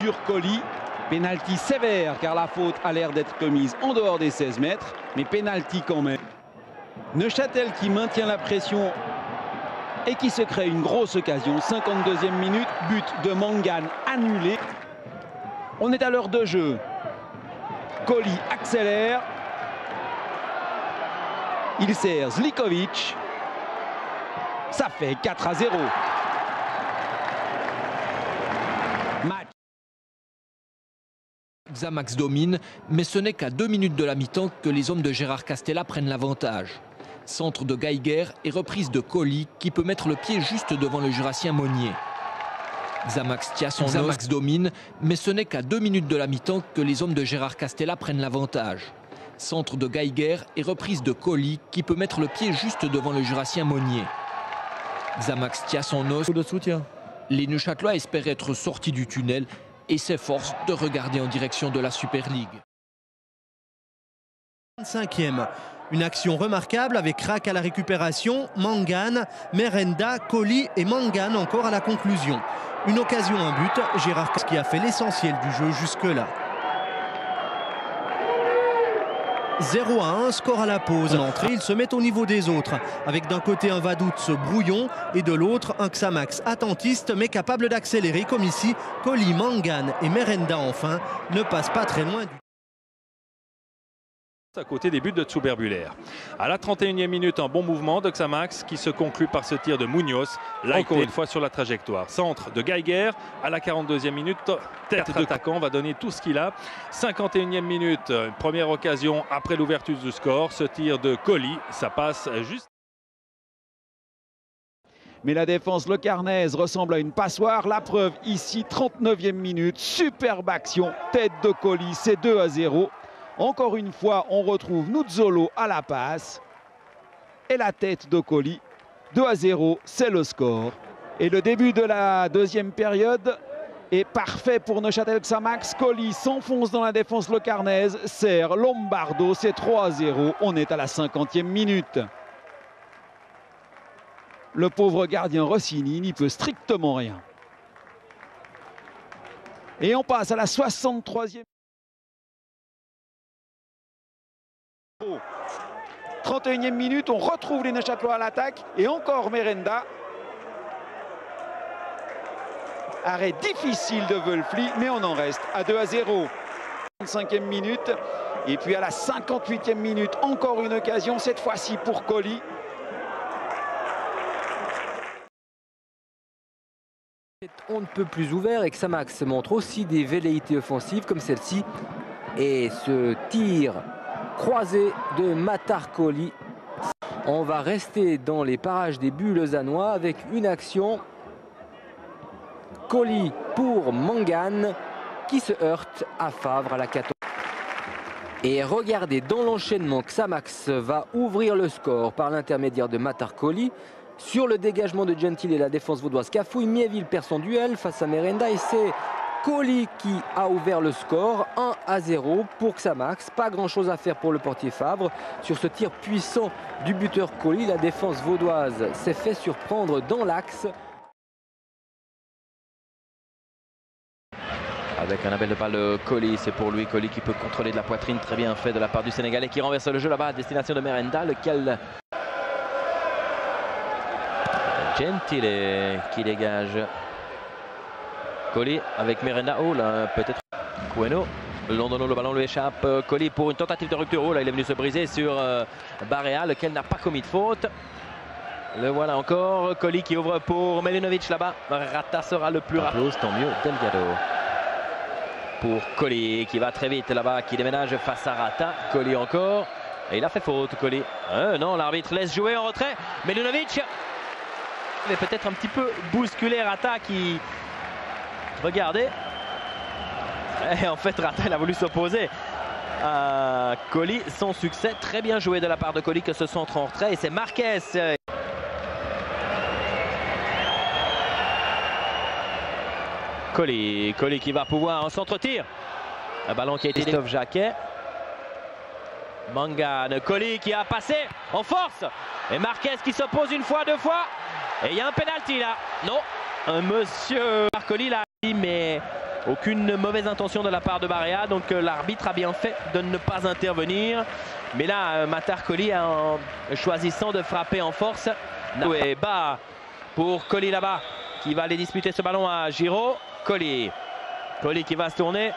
Sur Colli, pénalty sévère car la faute a l'air d'être commise en dehors des 16 mètres, mais pénalty quand même. Neuchâtel qui maintient la pression et qui se crée une grosse occasion. 52e minute, but de Mangan annulé. On est à l'heure de jeu. Colli accélère. Il sert Zlikovic. Ça fait 4-0. Match. Xamax domine, mais ce n'est qu'à 2 minutes de la mi-temps que les hommes de Gérard Castella prennent l'avantage. Centre de Geiger et reprise de Colli qui peut mettre le pied juste devant le Jurassien Monnier. Xamax tient son Xamax domine, mais ce n'est qu'à 2 minutes de la mi-temps que les hommes de Gérard Castella prennent l'avantage. Centre de Geiger et reprise de Colli qui peut mettre le pied juste devant le Jurassien Monnier. Xamax tient son os de soutien. Les Neuchâtelois espèrent être sortis du tunnel et s'efforcent de regarder en direction de la Super League. 25e. Une action remarquable avec Rack à la récupération, Mangan, Merenda, Colli et Mangan encore à la conclusion. Une occasion, un but, Gérard qui a fait l'essentiel du jeu jusque-là. 0-1, score à la pause. L'entrée, il se met au niveau des autres, avec d'un côté un Vaduz brouillon et de l'autre un Xamax attentiste mais capable d'accélérer comme ici. Colli, Mangan et Merenda enfin ne passent pas très loin du... À côté des buts de Zuber-Buller. À la 31e minute, un bon mouvement de Xamax qui se conclut par ce tir de Munoz. Là, encore une fois sur la trajectoire. Centre de Geiger à la 42e minute. Tête d'attaquant va donner tout ce qu'il a. 51e minute, première occasion après l'ouverture du score. Ce tir de Colli, ça passe juste. Mais la défense locarnaise ressemble à une passoire. La preuve ici, 39e minute, superbe action. Tête de Colli, c'est 2-0. Encore une fois, on retrouve Nuzzolo à la passe. Et la tête de Colli. 2-0, c'est le score. Et le début de la deuxième période est parfait pour Neuchâtel Xamax. Colli s'enfonce dans la défense locarnaise. Sert Lombardo, c'est 3-0. On est à la 50e minute. Le pauvre gardien Rossini n'y peut strictement rien. Et on passe à la 63e. 31e minute, on retrouve les Neuchâtelois à l'attaque et encore Merenda. Arrêt difficile de Wölfli, mais on en reste à 2-0. 35e minute et puis à la 58e minute, encore une occasion, cette fois-ci pour Colli. On ne peut plus ouvert et Xamax montre aussi des velléités offensives comme celle-ci. Et ce tir croisé de Matar Colli. On va rester dans les parages des buts lausannois avec une action. Colli pour Mangan qui se heurte à Favre à la 14. Et regardez, dans l'enchaînement, Xamax va ouvrir le score par l'intermédiaire de Matar Colli. Sur le dégagement de Gentil et la défense vaudoise cafouille, Miéville perd son duel face à Merenda et c'est Colli qui a ouvert le score, 1-0 pour Xamax. Pas grand chose à faire pour le portier Favre. Sur ce tir puissant du buteur Colli, la défense vaudoise s'est fait surprendre dans l'axe. Avec un appel de balle Colli, c'est pour lui. Colli qui peut contrôler de la poitrine, très bien fait de la part du Sénégalais qui renverse le jeu là-bas à destination de Merenda, lequel... Gentile qui dégage. Colli avec Merenda. Oh là, peut-être Bueno. Londono, le ballon lui échappe. Colli pour une tentative de rupture. Oh là, il est venu se briser sur Barea, lequel n'a pas commis de faute. Le voilà encore. Colli qui ouvre pour Melinovic là-bas. Rata sera le plus rapide. Tant mieux, Delgado. Pour Colli qui va très vite là-bas, qui déménage face à Rata. Colli encore. Et il a fait faute, Colli. Non, l'arbitre laisse jouer en retrait. Melinovic. Il est peut-être un petit peu bousculé Rata qui... Regardez. Et en fait, Rata, il a voulu s'opposer à Colli. Sans succès. Très bien joué de la part de Colli que ce centre en retrait. Et c'est Marquez. Colli qui va pouvoir en centre-tir. Un ballon qui a été... Christophe Jacquet. Mangan. Colli qui a passé en force. Et Marquez qui s'oppose une fois, deux fois. Et il y a un pénalty là. Non. Un monsieur Colli là. Mais Aucune mauvaise intention de la part de Barea, donc l'arbitre a bien fait de ne pas intervenir. Mais là, Matar Colli, en choisissant de frapper en force, et bas pour Colli là-bas, qui va aller disputer ce ballon à Giraud. Colli qui va se tourner,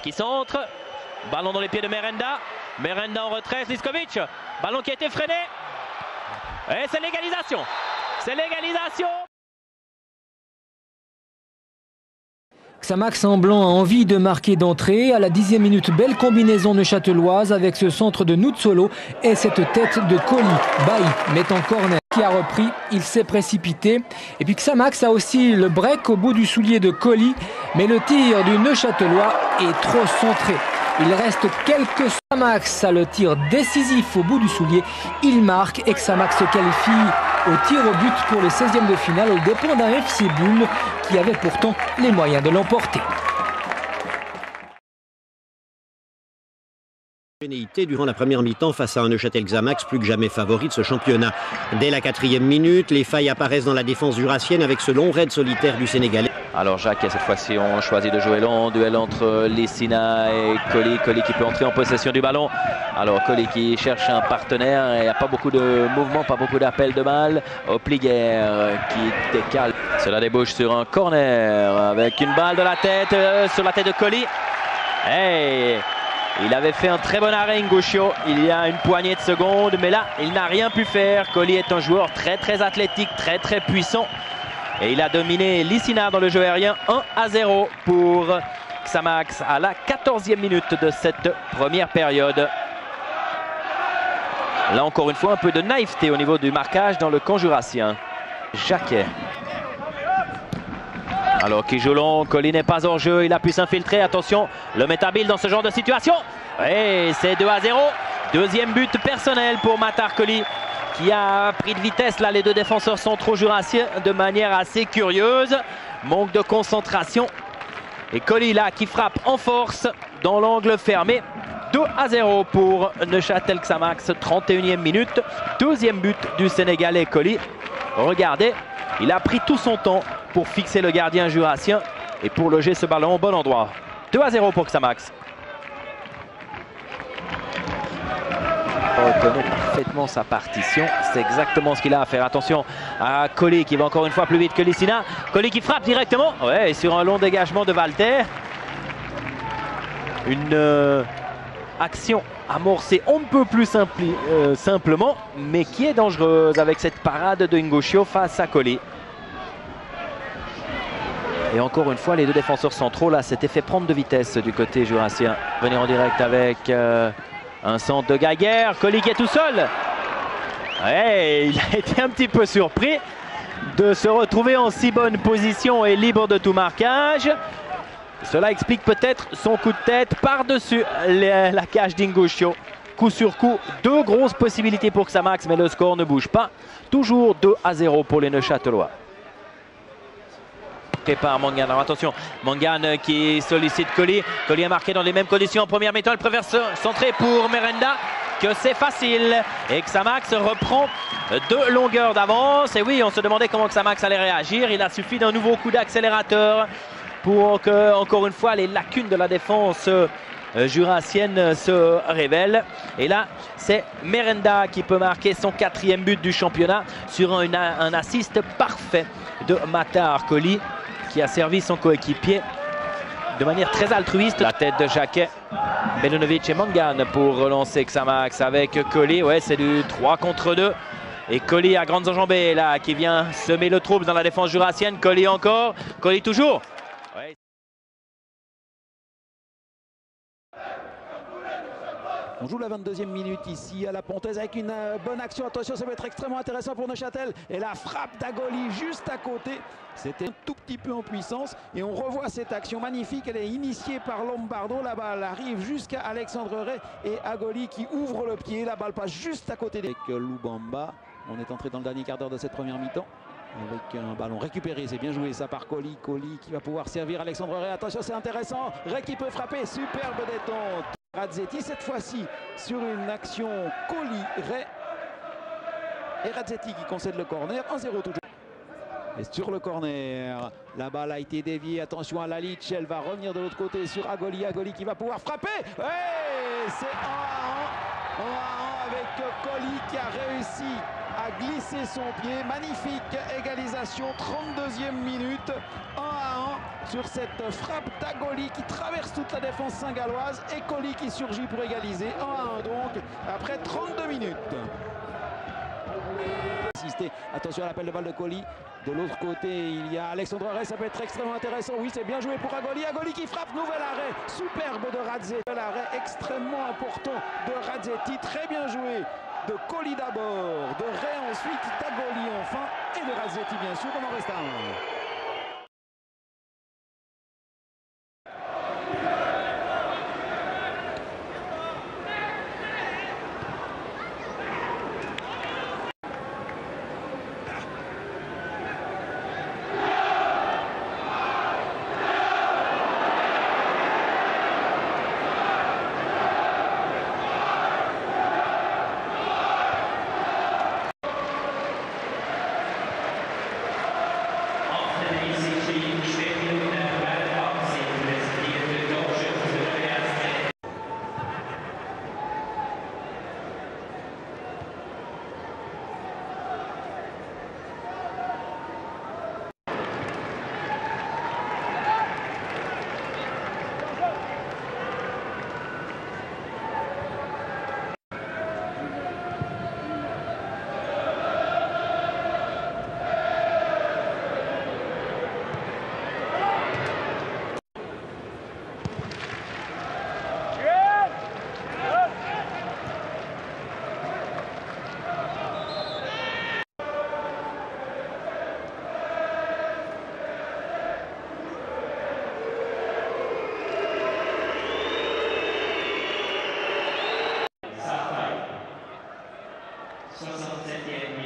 qui centre, ballon dans les pieds de Merenda. Merenda en retrait, Sliskovic, ballon qui a été freiné. Et c'est l'égalisation. C'est l'égalisation. Xamax en blanc a envie de marquer d'entrée. À la 10e minute, belle combinaison neuchâteloise avec ce centre de Nuzzolo et cette tête de Colli. Bailly met en corner qui a repris, il s'est précipité. Et puis Xamax a aussi le break au bout du soulier de Colli, mais le tir du Neuchâtelois est trop centré. Il reste quelques. Xamax a le tir décisif au bout du soulier. Il marque et Xamax se qualifie au tir au but pour les 16e de finale aux dépens d'un FC Bull qui avait pourtant les moyens de l'emporter. Durant la première mi-temps face à un Neuchâtel Xamax plus que jamais favori de ce championnat. Dès la 4e minute, les failles apparaissent dans la défense jurassienne avec ce long raid solitaire du Sénégalais. Alors Jacques, cette fois-ci, on choisit de jouer long. Duel entre Lissina et Colli. Colli qui peut entrer en possession du ballon. Alors Colli qui cherche un partenaire. Il n'y a pas beaucoup de mouvement, pas beaucoup d'appels de balle. Opliger qui décale. Cela débouche sur un corner avec une balle de la tête sur la tête de Colli. Hey! Il avait fait un très bon arrêt, Ngouchio, il y a une poignée de secondes, mais là, il n'a rien pu faire. Colli est un joueur très athlétique, très puissant. Et il a dominé Lissina dans le jeu aérien. 1-0 pour Xamax à la 14e minute de cette première période. Là, encore une fois, un peu de naïveté au niveau du marquage dans le camp jurassien. Jacquet. Alors qui joue long, Colli n'est pas hors jeu, il a pu s'infiltrer, attention, le métabile dans ce genre de situation. Et c'est 2-0, deuxième but personnel pour Matar Colli qui a pris de vitesse là les deux défenseurs centraux jurassiens de manière assez curieuse. Manque de concentration. Et Colli là qui frappe en force dans l'angle fermé. 2-0 pour Neuchâtel Xamax, 31e minute. Deuxième but du Sénégalais Colli. Regardez, il a pris tout son temps pour fixer le gardien jurassien et pour loger ce ballon au bon endroit. 2-0 pour Xamax. On reconnaît parfaitement sa partition. C'est exactement ce qu'il a à faire. Attention à Colli qui va encore une fois plus vite que Lissina. Colli qui frappe directement. Ouais, et sur un long dégagement de Walter. Une action amorcée on ne peut plus simplement, mais qui est dangereuse avec cette parade de Ngouchio face à Colli. Et encore une fois, les deux défenseurs centraux là s'étaient fait prendre de vitesse du côté jurassien. Venir en direct avec un centre de Geiger. Colli qui est tout seul. Ouais, il a été un petit peu surpris de se retrouver en si bonne position et libre de tout marquage. Cela explique peut-être son coup de tête par-dessus la cage d'Ingouchio. Coup sur coup, deux grosses possibilités pour Xamax, mais le score ne bouge pas. Toujours 2-0 pour les Neuchâtelois. Prépare Mangan. Alors attention, Mangan qui sollicite Colli. Colli a marqué dans les mêmes conditions en première mi-temps. Il préfère centrer pour Merenda, que c'est facile. Et Xamax reprend de longueur d'avance. Et oui, on se demandait comment Xamax allait réagir. Il a suffi d'un nouveau coup d'accélérateur pour que, encore une fois, les lacunes de la défense jurassienne se révèlent. Et là, c'est Merenda qui peut marquer son 4e but du championnat sur un assist parfait de Matar Colli, qui a servi son coéquipier de manière très altruiste. La tête de Jacquet, Belonovic et Mangan pour relancer Xamax avec Colli. Ouais, c'est du 3 contre 2. Et Colli à grandes enjambées là qui vient semer le trouble dans la défense jurassienne. Colli encore, Colli toujours. Ouais. On joue la 22e minute ici à la Pontaise avec une bonne action. Attention, ça va être extrêmement intéressant pour Neuchâtel. Et la frappe d'Agoli juste à côté. C'était un tout petit peu en puissance. Et on revoit cette action magnifique. Elle est initiée par Lombardo. La balle arrive jusqu'à Alexandre Ray. Et Agoli qui ouvre le pied. La balle passe juste à côté avec Lubamba. On est entré dans le dernier quart d'heure de cette première mi-temps. Avec un ballon récupéré, c'est bien joué ça par Colli. Colli qui va pouvoir servir Alexandre Ray. Attention, c'est intéressant. Ray qui peut frapper. Superbe détente. Razzetti cette fois-ci sur une action Colli-Ray et Razzetti qui concède le corner. 1-0 toujours. Et sur le corner, la balle a été déviée. Attention à Lalic, elle va revenir de l'autre côté sur Agoli. Agoli qui va pouvoir frapper. Ouais, c'est 1-1. 1-1 avec Colli qui a réussi à glisser son pied. Magnifique égalisation, 32e minute. 1-1 sur cette frappe d'Agoli qui traverse toute la défense saint-galloise. Et Colli qui surgit pour égaliser. 1-1 donc après 32 minutes. Attention à l'appel de balle de Colli. De l'autre côté, il y a Alexandre Rey. Ça peut être extrêmement intéressant. Oui, c'est bien joué pour Agoli. Agoli qui frappe. Nouvel arrêt. Superbe de Radzetti. Nouvel arrêt extrêmement important de Radzetti. Très bien joué de Colli d'abord. De Rey ensuite. D'Agoli enfin. Et de Radzetti bien sûr. On en reste à 1. Sarfay, 67e.